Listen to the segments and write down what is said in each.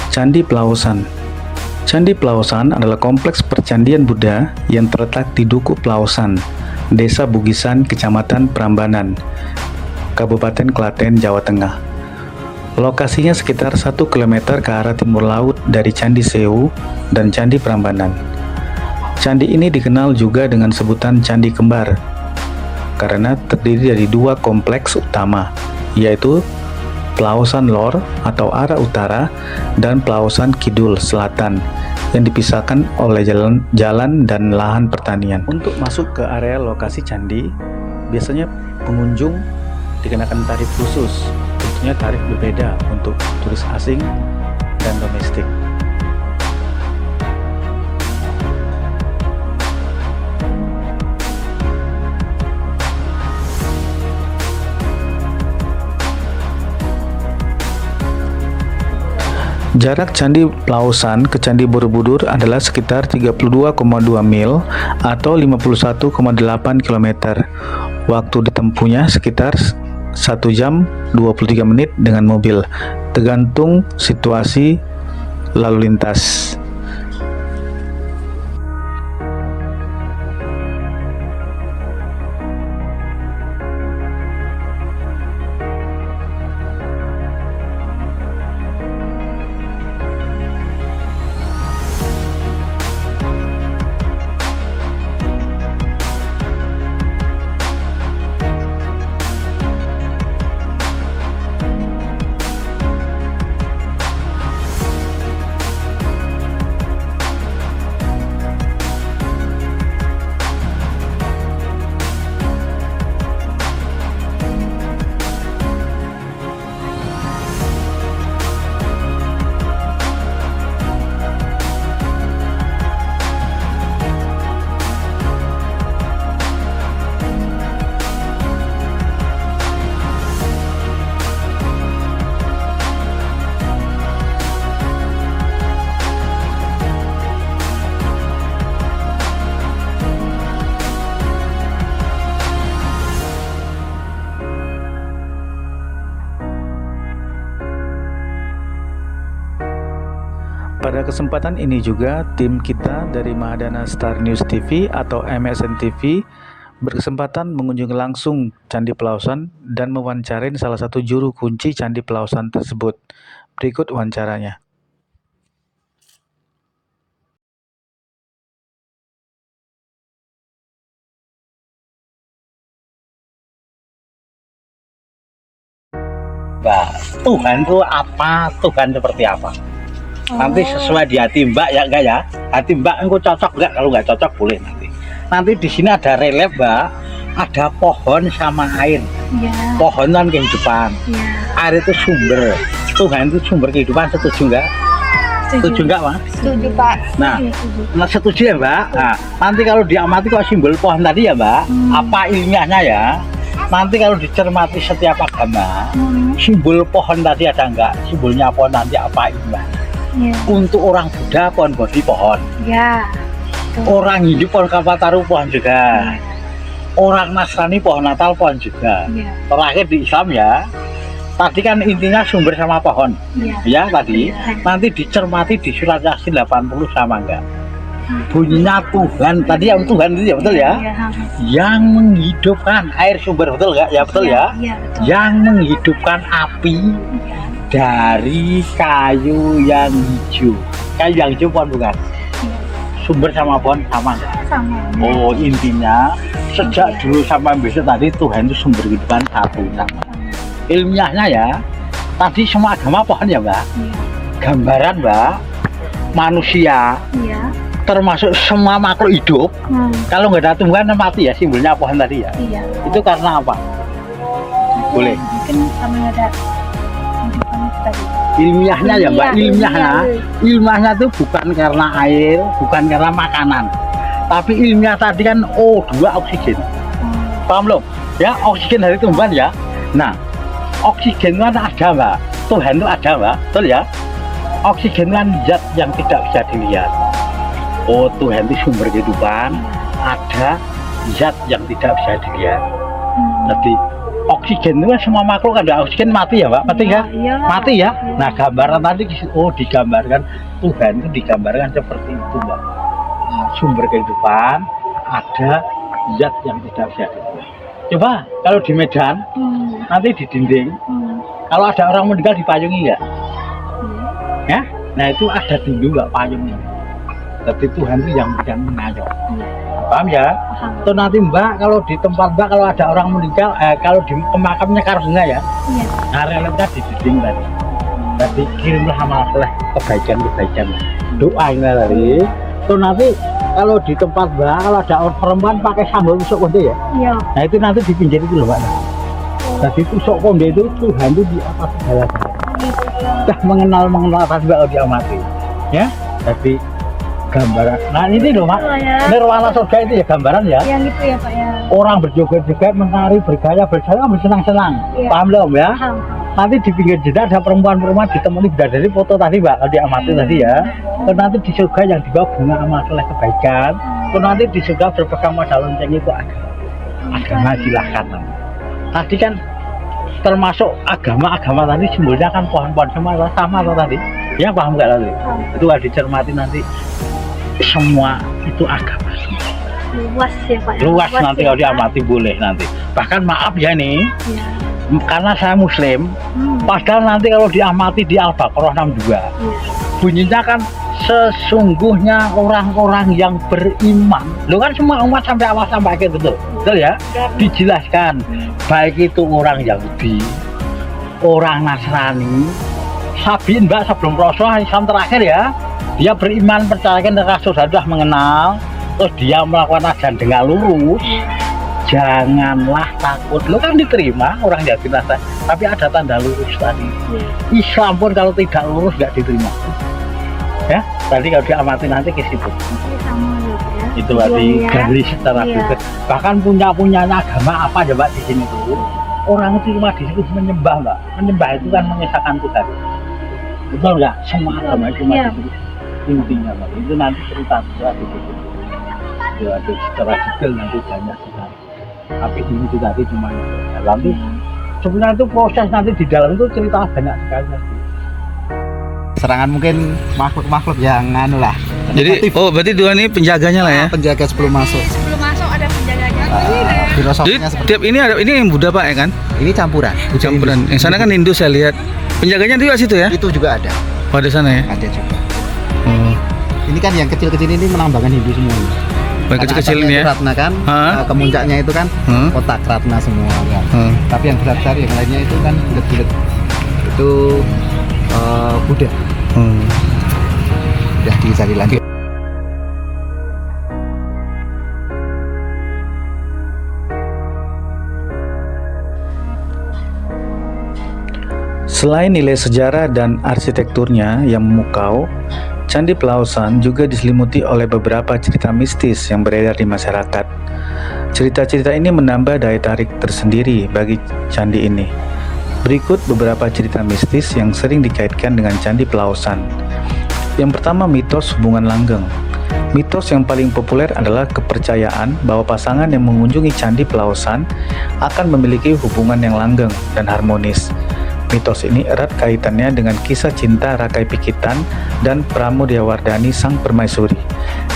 Candi Pelausan. Candi Pelausan adalah kompleks percandian Buddha yang terletak di Duku Pelausan, Desa Bugisan, Kecamatan Prambanan, Kabupaten Klaten, Jawa Tengah. Lokasinya sekitar 1 km ke arah timur laut dari Candi Sewu dan Candi Prambanan. Candi ini dikenal juga dengan sebutan Candi Kembar karena terdiri dari 2 kompleks utama, yaitu Pelausan Lor atau arah utara dan Pelausan Kidul Selatan yang dipisahkan oleh jalan dan lahan pertanian. Untuk masuk ke area lokasi candi, biasanya pengunjung dikenakan tarif khusus, tentunya tarif berbeda untuk turis asing dan domestik. Jarak Candi Pelausan ke Candi Borobudur adalah sekitar 32,2 mil atau 51,8 km. Waktu ditempuhnya sekitar 1 jam 23 menit dengan mobil, tergantung situasi lalu lintas. Pada kesempatan ini juga tim kita dari Mahadana Star News TV atau MSN TV berkesempatan mengunjungi langsung Candi Pelausan dan mewawancarai salah satu juru kunci Candi Pelausan tersebut. Berikut wawancaranya. Mbak, Tuhan itu apa? Tuhan seperti apa? Nanti sesuai di hati Mbak ya enggak ya? Hati Mbak engko cocok enggak? Kalau enggak cocok boleh nanti. Nanti di sini ada relief Mbak, ada pohon sama air. Ya. Pohon kan kehidupan. Ya. Air itu sumber. Tuhan itu sumber kehidupan. Setuju enggak? Setuju enggak, Mas? Setuju Pak. Nah setuju ya Mbak. Nah, nanti kalau diamati kok simbol pohon tadi ya Mbak, apa ilmiahnya ya? Nanti kalau dicermati setiap agama, simbol pohon tadi ada enggak? Simbolnya pohon nanti apa ilmiahnya? Ya. Untuk orang Buddha pohon Bodhi pohon, Ya. orang Hindu pohon Kalpataru pohon juga, orang Nasrani pohon Natal pohon juga. Ya. Terakhir di Islam ya, tadi kan intinya sumber sama pohon Ya. ya tadi. Nanti dicermati di surat Yasin 80 sama enggak bunyinya Tuhan tadi, yang Tuhan itu ya betul ya, yang menghidupkan air sumber, betul enggak ya? Betul ya, betul. Yang menghidupkan api dari kayu yang hijau. Kayu yang hijau pohon bukan? Sumber sama pohon sama enggak? Sama. Oh, intinya sejak dulu sampai besok tadi Tuhan itu sumber kehidupan satu sama. Ilmiahnya ya, tadi semua agama pohon ya Mbak. Gambaran Mbak, manusia Iya. termasuk semua makhluk hidup. Kalau nggak ada tumbuhan mati ya, simbolnya pohon tadi ya. Iya. Itu karena apa? Boleh. Mungkin sama ada kehidupan tadi. Ilmiahnya ya Mbak, ilmiahnya itu bukan karena air, bukan karena makanan, tapi ilmiah tadi kan O2 oksigen. Paham belum? Ya, oksigen dari tumbuhan ya. Nah, oksigen kan ada Mbak, Tuhan itu ada Mbak, betul ya? Oksigen kan zat yang tidak bisa dilihat. Oh, Tuhan itu sumber kehidupan, ada zat yang tidak bisa dilihat. Jadi oksigen itu kan semua makhluk ada oksigen mati ya Pak, mati Iya, ya? iyalah. Mati ya? Iya. Nah gambaran tadi, oh digambarkan Tuhan itu digambarkan seperti itu Pak. Nah, sumber kehidupan ada zat yang tidak bisa dibuat. Coba kalau di Medan nanti di dinding, kalau ada orang meninggal dipayungi nggak? Ya? Nah itu ada dinding nggak payungnya. Tapi Tuhan itu yang mengayom. Paham ya? Paham. Itu nanti Mbak kalau di tempat Mbak kalau ada orang meninggal, kalau di pemakamnya Karunga ya, Iya. nah realitnya di dinding tadi. Tadi kirimlah amal soleh, kebaikan, doainlah tadi. Itu nanti kalau di tempat Mbak kalau ada orang perempuan pakai sambal tusuk konde ya, Iya. nah itu nanti di pinggir itu loh Mbak. Jadi tusuk konde itu Tuhan itu di atas segala-galanya. Sudah mengenal tadi Mbak kalau diamati, ya. Jadi gambaran. Nah ini loh Mak, Itulah ya. nirwana surga itu ya gambaran ya. Yang itu ya Pak ya. Orang berjoget-joget, menari, bergaya, berjalan, bersenang-senang. Iya. Paham belum ya? Paham. Nanti di pinggir jeda ada perempuan-perempuan ditemani bidadari foto tadi Mbak, kalau diamati tadi ya. Terus nanti di surga yang dibawa bunga amal soleh kebaikan. Terus nanti di surga berpegang pada lonceng itu agama silahkan. Tadi kan termasuk agama tadi simbolnya kan pohon-pohon sama atau tadi? Ya paham nggak tadi? Itu kalau dicermati nanti semua itu agama. Luas ya Pak ya. Luas nanti ya, kalau Pak. diamati boleh nanti. Bahkan maaf ya nih, Iya. karena saya Muslim, padahal nanti kalau diamati di Al-Baqarah 62 Iya. bunyinya kan sesungguhnya orang-orang yang beriman. Lo kan semua umat sampai awal sampai akhir betul ya? Dijelaskan baik itu orang Yahudi, orang Nasrani, Sabiin Mbak sebelum Rasul Islam terakhir ya, dia beriman percayakan Rasul sudah mengenal, terus dia melakukan ajaran dengan lurus. Janganlah takut, lo kan diterima orang Yahudi Nasrani, tapi ada tanda lurus tadi. Islam pun kalau tidak lurus nggak diterima. Ya, tadi kalau diamati nanti ke situ. Sama ya Pak ya. Itu tadi Iya. dari secara Iya. fikih. Bahkan punyanya agama apa ya Mbak di sini tuh? Orang itu cuma disebut menyembah Mbak. Menyembah itu kan mengesahkan Tuhan. Betul nggak? Semua agama itu cuma Iya. disebut intinya Mbak. Itu nanti cerita di situ. Ya, ada secara detail nanti banyak sekali. Tapi ini itu tadi cuma nanti sebenarnya itu proses nanti di dalam itu cerita banyak sekali. Serangan mungkin makhluk-makhluk yang anu lah. Jadi, berarti dua ini penjaganya lah ya. Penjaga sebelum masuk. Sebelum masuk ada penjaganya. Jadi Filosofinya seperti tiap ini ada ini yang Buddha Pak ya kan? ini campuran. Campuran. Yang sana kan Hindu saya lihat. Penjaganya juga situ ya? Itu juga ada. Pada sana ya. Ada juga. Oh. Ini kan yang kecil-kecil ini menambahkan Hindu semuanya. Baik kecil-kecil Karena ini ya. atasnya itu Ratna kan, Ha? kemuncaknya itu kan Hmm. kotak Ratna semua kan. Hmm. Tapi yang besar yang lainnya itu kan bulat-bulat. Itu Buddha. Hmm. Udah dicari lagi. Selain nilai sejarah dan arsitekturnya yang memukau, Candi Pelausan juga diselimuti oleh beberapa cerita mistis yang beredar di masyarakat. Cerita-cerita ini menambah daya tarik tersendiri bagi candi ini. Berikut beberapa cerita mistis yang sering dikaitkan dengan Candi Pelausan. Yang pertama, mitos hubungan langgeng. Mitos yang paling populer adalah kepercayaan bahwa pasangan yang mengunjungi Candi Pelausan akan memiliki hubungan yang langgeng dan harmonis. Mitos ini erat kaitannya dengan kisah cinta Rakai Pikitan dan Pramudiawardhani sang permaisuri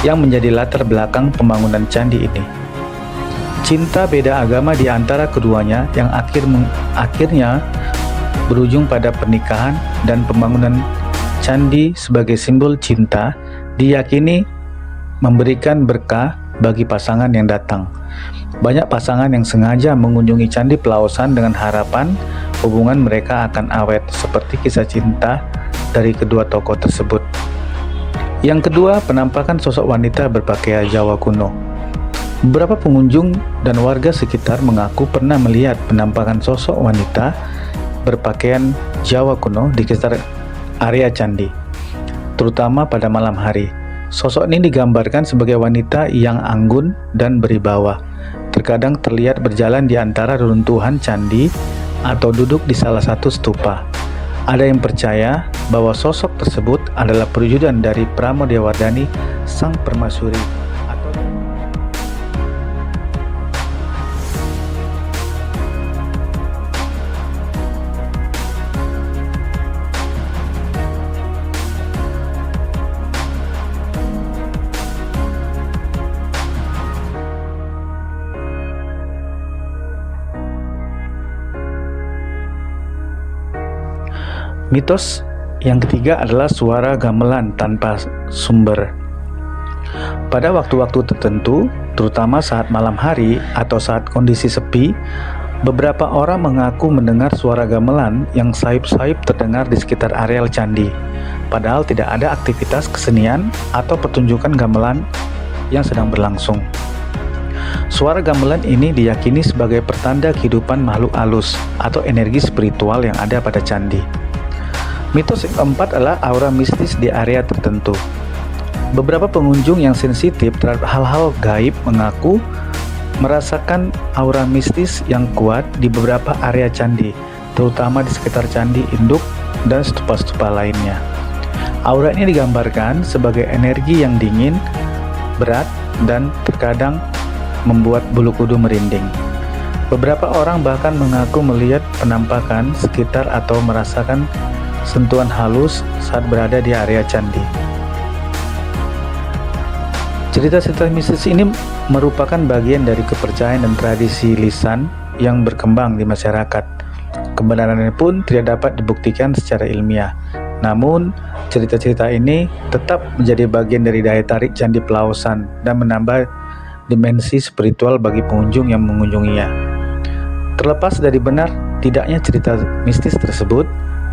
yang menjadi latar belakang pembangunan candi ini. Cinta beda agama di antara keduanya yang akhirnya berujung pada pernikahan dan pembangunan candi sebagai simbol cinta diyakini memberikan berkah bagi pasangan yang datang. Banyak pasangan yang sengaja mengunjungi Candi Pelausan dengan harapan hubungan mereka akan awet seperti kisah cinta dari kedua tokoh tersebut. Yang kedua, penampakan sosok wanita berpakaian Jawa kuno. Beberapa pengunjung dan warga sekitar mengaku pernah melihat penampakan sosok wanita berpakaian Jawa kuno di sekitar area candi, terutama pada malam hari. Sosok ini digambarkan sebagai wanita yang anggun dan berwibawa. Terkadang terlihat berjalan di antara reruntuhan candi atau duduk di salah satu stupa. Ada yang percaya bahwa sosok tersebut adalah perwujudan dari Pramudiawardhani sang permaisuri. Mitos yang ketiga adalah suara gamelan tanpa sumber. Pada waktu-waktu tertentu, terutama saat malam hari atau saat kondisi sepi, beberapa orang mengaku mendengar suara gamelan yang sayup-sayup terdengar di sekitar areal candi, padahal tidak ada aktivitas kesenian atau pertunjukan gamelan yang sedang berlangsung. Suara gamelan ini diyakini sebagai pertanda kehidupan makhluk halus atau energi spiritual yang ada pada candi. Mitos yang keempat adalah aura mistis di area tertentu. Beberapa pengunjung yang sensitif terhadap hal-hal gaib mengaku merasakan aura mistis yang kuat di beberapa area candi, terutama di sekitar candi induk dan stupa-stupa lainnya. Aura ini digambarkan sebagai energi yang dingin, berat, dan terkadang membuat bulu kuduk merinding. Beberapa orang bahkan mengaku melihat penampakan sekitar atau merasakan sentuhan halus saat berada di area candi. Cerita-cerita mistis ini merupakan bagian dari kepercayaan dan tradisi lisan yang berkembang di masyarakat. Kebenarannya pun tidak dapat dibuktikan secara ilmiah. Namun, cerita-cerita ini tetap menjadi bagian dari daya tarik Candi Pelausan dan menambah dimensi spiritual bagi pengunjung yang mengunjunginya. Terlepas dari benar tidaknya cerita mistis tersebut,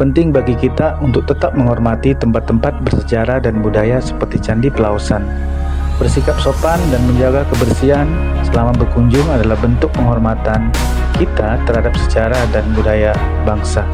penting bagi kita untuk tetap menghormati tempat-tempat bersejarah dan budaya seperti Candi Pelausan. Bersikap sopan dan menjaga kebersihan selama berkunjung adalah bentuk penghormatan kita terhadap sejarah dan budaya bangsa.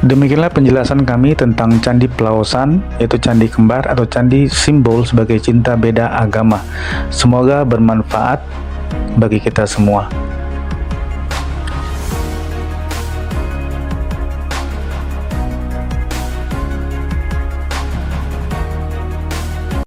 Demikianlah penjelasan kami tentang Candi Pelausan, yaitu candi kembar atau candi simbol sebagai cinta beda agama. Semoga bermanfaat bagi kita semua.